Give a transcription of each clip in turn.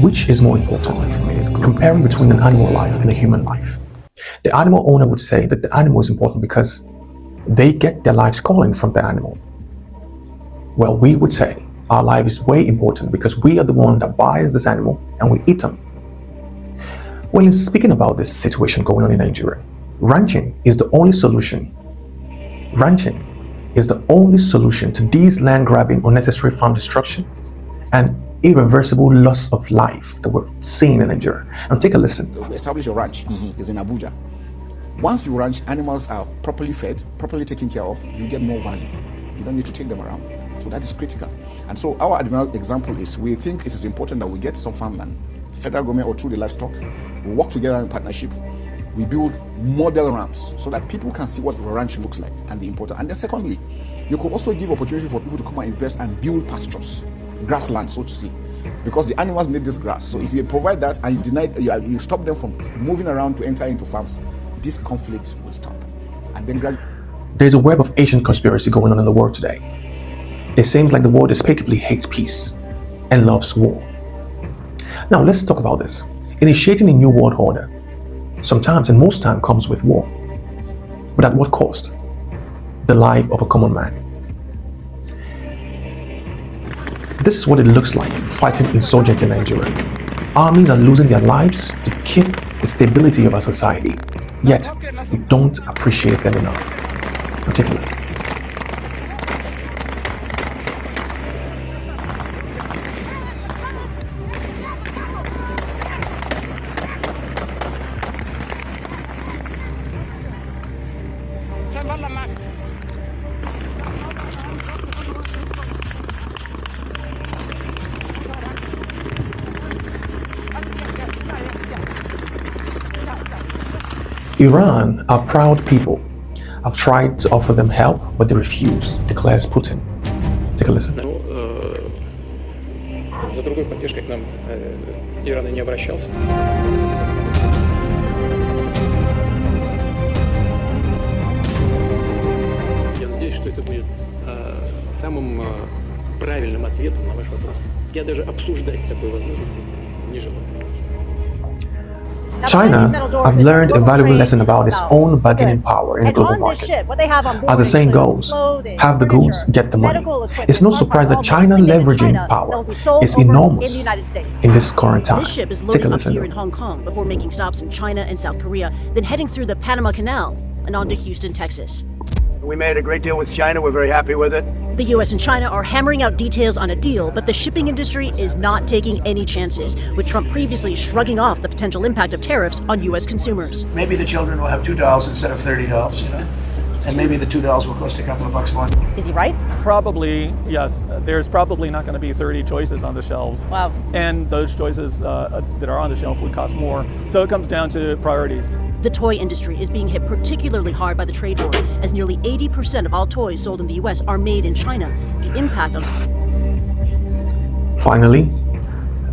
Which is more important? Comparing between an animal life and a human life. The animal owner would say that the animal is important because they get their lives calling from the animal. Well, we would say our life is way important because we are the one that buys this animal and we eat them. Well, in speaking about this situation going on in Nigeria, ranching is the only solution. Ranching is the only solution to these land grabbing, unnecessary farm destruction, and irreversible loss of life that we've seen in Nigeria. Now take a listen. Establish a ranch is in Abuja. Once you ranch, animals are properly fed, properly taken care of, you get more value. You don't need to take them around. So that is critical. And so our example is we think it is important that we get some farmland, federal government or through the livestock, we work together in partnership, we build model ramps so that people can see what the ranch looks like and the important. And then secondly, you could also give opportunity for people to come and invest and build pastures, grassland, so to say, because the animals need this grass. So if you provide that and you stop them from moving around to enter into farms, this conflict will stop. And then gradually, there's a web of ancient conspiracy going on in the world today. It seems like the world despicably hates peace and loves war. Now let's talk about this. Initiating a new world order sometimes and most time comes with war. But at what cost? The life of a common man. This is what it looks like fighting insurgents in Nigeria. Armies are losing their lives to keep the stability of our society. Yet, we don't appreciate them enough. Particularly. Iran are proud people. I've tried to offer them help, but they refuse, declares Putin. Take a listen. За другой поддержкой к нам Иран не обращался. Я надеюсь, что это будет самым правильным ответом на ваш вопрос. Я даже обсуждать такой возможности не желаю. China have learned a valuable lesson about its own bargaining power in the global market. As the saying goes, have the goods, get the money. It's no surprise that China leveraging power is enormous in this current time. This ship is Take a loading up listen. here in Hong Kong before making stops in China and South Korea, then heading through the Panama Canal and on to Houston, Texas. We made a great deal with China. We're very happy with it. The US and China are hammering out details on a deal, but the shipping industry is not taking any chances, with Trump previously shrugging off the potential impact of tariffs on US consumers. Maybe the children will have $2 instead of $30, you know? And maybe the $2 will cost a couple of bucks more. Is he right? Probably, yes. There's probably not going to be 30 choices on the shelves. Wow. And those choices that are on the shelf would cost more. So it comes down to priorities. The toy industry is being hit particularly hard by the trade war, as nearly 80% of all toys sold in the US are made in China. The impact on... Finally,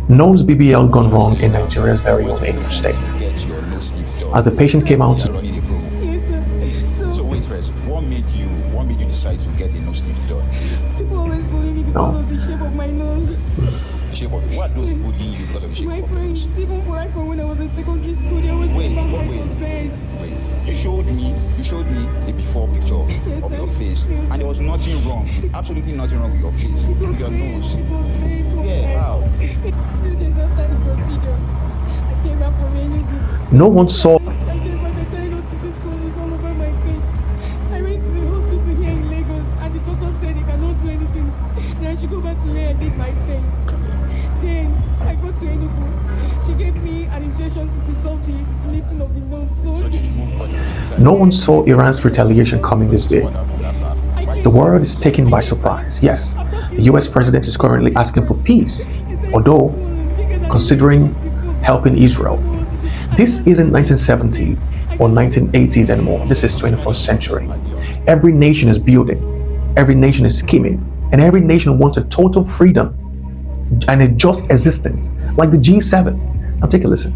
knows BBL gone wrong in Nigeria's very own Enugu state. As the patient came out to So wait first, what made you decide to get a nose lift done? People always bully me because of the shape of my nose. The shape of what those bullying you because of the shape My of friends, even right from when I was in secondary school, they always Wait, put down my wait. constraints. You showed me a before picture of your face, and there was nothing wrong, absolutely nothing wrong with your face, It was with your great. nose. It was great. It was Yeah, how? 2 days after the procedure, I came back from Enugu. no one saw I came back, I started noticing scars all over my face. I went to the hospital here in Lagos, and the doctor said he cannot do anything. Then I should go back to where I did my face. Then I got to Enugu. She gave me an injection to dissolve the lifting of the nose. So did you move on? No one saw Iran's retaliation coming this big. The world is taken by surprise. Yes, the US president is currently asking for peace, although considering helping Israel. This isn't 1970 or 1980s anymore. This is 21st century. Every nation is building, every nation is scheming, and every nation wants a total freedom and a just existence, like the G7. Now take a listen.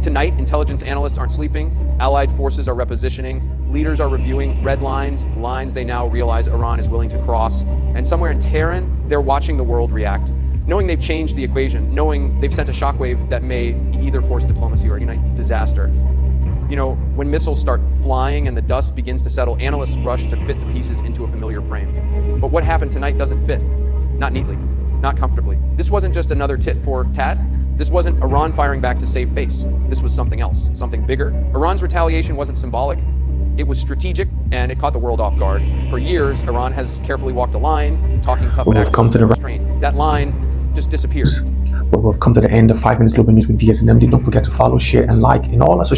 Tonight, intelligence analysts aren't sleeping, allied forces are repositioning, leaders are reviewing red lines they now realize Iran is willing to cross, and somewhere in Tehran, they're watching the world react. knowing they've changed the equation, knowing they've sent a shockwave that may either force diplomacy or ignite disaster. You know, when missiles start flying and the dust begins to settle, analysts rush to fit the pieces into a familiar frame. But what happened tonight doesn't fit. Not neatly, not comfortably. This wasn't just another tit for tat. This wasn't Iran firing back to save face. This was something else, something bigger. Iran's retaliation wasn't symbolic. It was strategic, and it caught the world off guard. For years, Iran has carefully walked a line, talking tough Well, but we've come to the restraint. That line just disappeared. Well, we've come to the end of 5 Minutes Global News with Diaz and MD. Don't forget to follow, share, and like in all our social